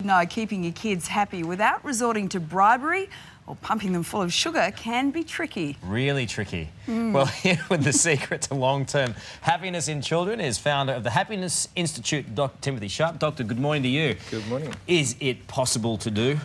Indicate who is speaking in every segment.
Speaker 1: know keeping your kids happy without resorting to bribery or pumping them full of sugar can be tricky.
Speaker 2: Really tricky. Well, here with the secret to long-term happiness in children is founder of the Happiness Institute, Dr. Timothy Sharp. Doctor, good morning to you.
Speaker 3: Good morning.
Speaker 2: Is it possible to do?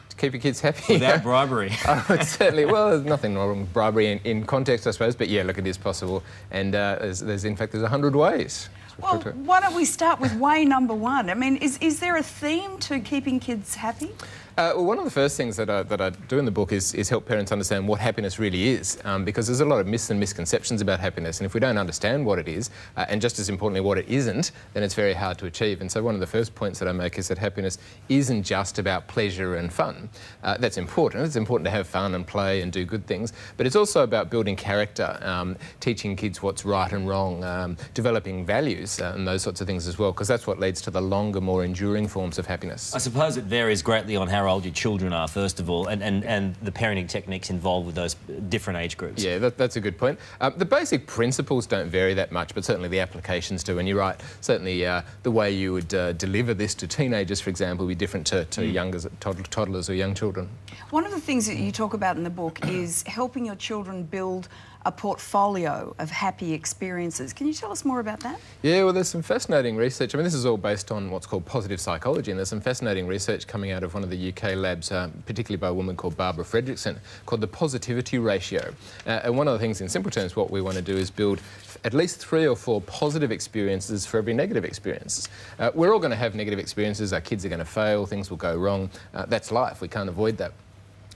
Speaker 3: To keep your kids happy?
Speaker 2: Without bribery?
Speaker 3: Certainly. Well, there's nothing wrong with bribery in context, I suppose, but yeah, look, it is possible. And in fact, there's 100 ways.
Speaker 1: Well, why don't we start with way number one? I mean, is there a theme to keeping kids happy?
Speaker 3: Well, one of the first things that I do in the book is help parents understand what happiness really is, because there's a lot of myths and misconceptions about happiness, and if we don't understand what it is, and just as importantly what it isn't, then it's very hard to achieve. And so one of the first points that I make is that happiness isn't just about pleasure and fun. That's important. It's important to have fun and play and do good things, but it's also about building character, teaching kids what's right and wrong, developing values and those sorts of things as well, because that's what leads to the longer, more enduring forms of happiness.
Speaker 2: I suppose it varies greatly on how old your children are, first of all, and the parenting techniques involved with those different age groups.
Speaker 3: Yeah, that's a good point. The basic principles don't vary that much, but certainly the applications do. And you're right, certainly the way you would deliver this to teenagers, for example, would be different to younger toddlers or young children. One
Speaker 1: of the things that you talk about in the book is helping your children build a portfolio of happy experiences. Can you tell us more about that?
Speaker 3: Yeah, well, there's some fascinating research. I mean, this is all based on what's called positive psychology, and there's some fascinating research coming out of one of the UK labs, particularly by a woman called Barbara Fredrickson, called the positivity ratio. And one of the things, in simple terms, what we want to do is build at least 3 or 4 positive experiences for every negative experience. We're all going to have negative experiences. Our kids are going to fail, things will go wrong. That's life. We can't avoid that.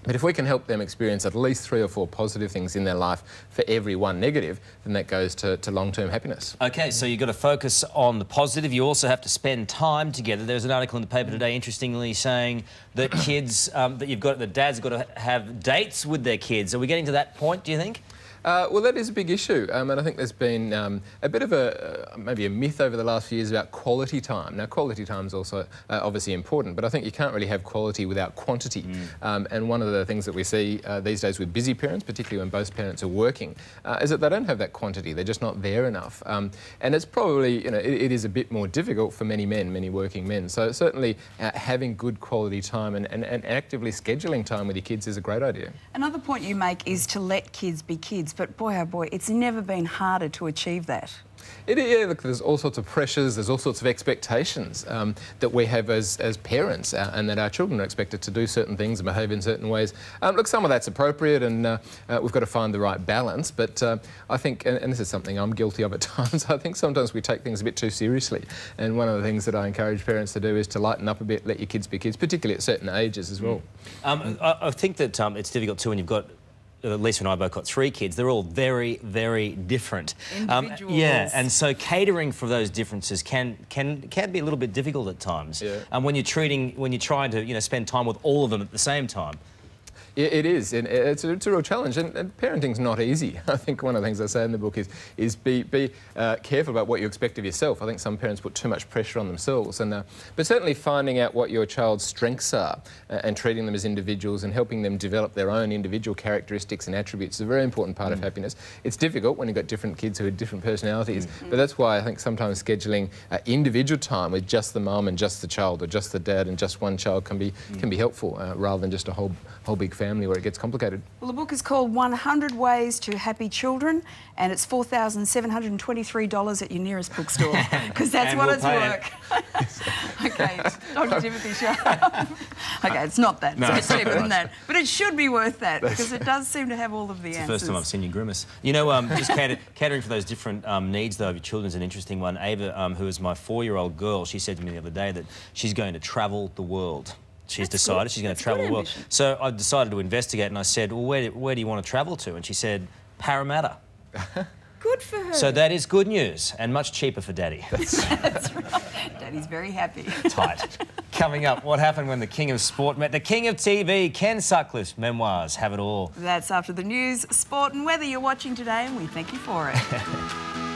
Speaker 3: But if we can help them experience at least 3 or 4 positive things in their life for every one negative, then that goes to long-term happiness.
Speaker 2: OK, so you've got to focus on the positive. You also have to spend time together. There's an article in the paper today, interestingly, saying that kids, that dads have got to have dates with their kids. Are we getting to that point, do you think?
Speaker 3: Well, that is a big issue, and I think there's been a bit of maybe a myth over the last few years about quality time. Now, quality time is also obviously important, but I think you can't really have quality without quantity. And one of the things that we see these days with busy parents, particularly when both parents are working, is that they don't have that quantity. They're just not there enough. And it's probably, you know, it is a bit more difficult for many men, many working men. So certainly having good quality time and actively scheduling time with your kids is a great idea.
Speaker 1: Another point you make is to let kids be kids. But boy, oh boy, it's never been harder to achieve that.
Speaker 3: Yeah, look, there's all sorts of pressures, there's all sorts of expectations that we have as parents, and that our children are expected to do certain things and behave in certain ways. Look, some of that's appropriate, and we've got to find the right balance, but I think, and this is something I'm guilty of at times, I think sometimes we take things a bit too seriously, and one of the things that I encourage parents to do is to lighten up a bit, let your kids be kids, particularly at certain ages as well.
Speaker 2: I think that it's difficult too when you've got Lisa and I both got 3 kids. They're all very, very different.
Speaker 1: Individuals.
Speaker 2: Yeah, and so catering for those differences can be a little bit difficult at times.
Speaker 3: Yeah.
Speaker 2: When you're trying to spend time with all of them at the same time.
Speaker 3: It is, and it's a real challenge, and parenting's not easy. I think one of the things I say in the book is be careful about what you expect of yourself. I think some parents put too much pressure on themselves, but certainly finding out what your child's strengths are and treating them as individuals and helping them develop their own individual characteristics and attributes is a very important part of happiness. It's difficult when you've got different kids who have different personalities, but that's why I think sometimes scheduling individual time with just the mum and just the child, or just the dad and just one child can be helpful, rather than just a whole big family where it gets complicated.
Speaker 1: Well, the book is called 100 Ways to Happy Children, and it's $4,723 at your nearest bookstore, because that's what it's worth. OK, it's Dr. Timothy Sharp. OK, it's not that. No, it's cheaper than that. But it should be worth that, because it does seem to have all of the answers.
Speaker 2: It's the first time I've seen you grimace. You know, just catering for those different needs, though, of your children is an interesting one. Ava, who is my 4-year-old girl, she said to me the other day that she's going to travel the world. She's decided she's going to travel the world. So I decided to investigate, and I said, well, where do you want to travel to? And she said, Parramatta.
Speaker 1: Good for her.
Speaker 2: So that is good news, and much cheaper for Daddy.
Speaker 1: That's right. Daddy's very happy.
Speaker 2: Tight. Coming up, what happened when the King of Sport met the King of TV? Ken Sutcliffe's memoirs have it all.
Speaker 1: That's after the news, sport and weather you're watching today, and we thank you for it.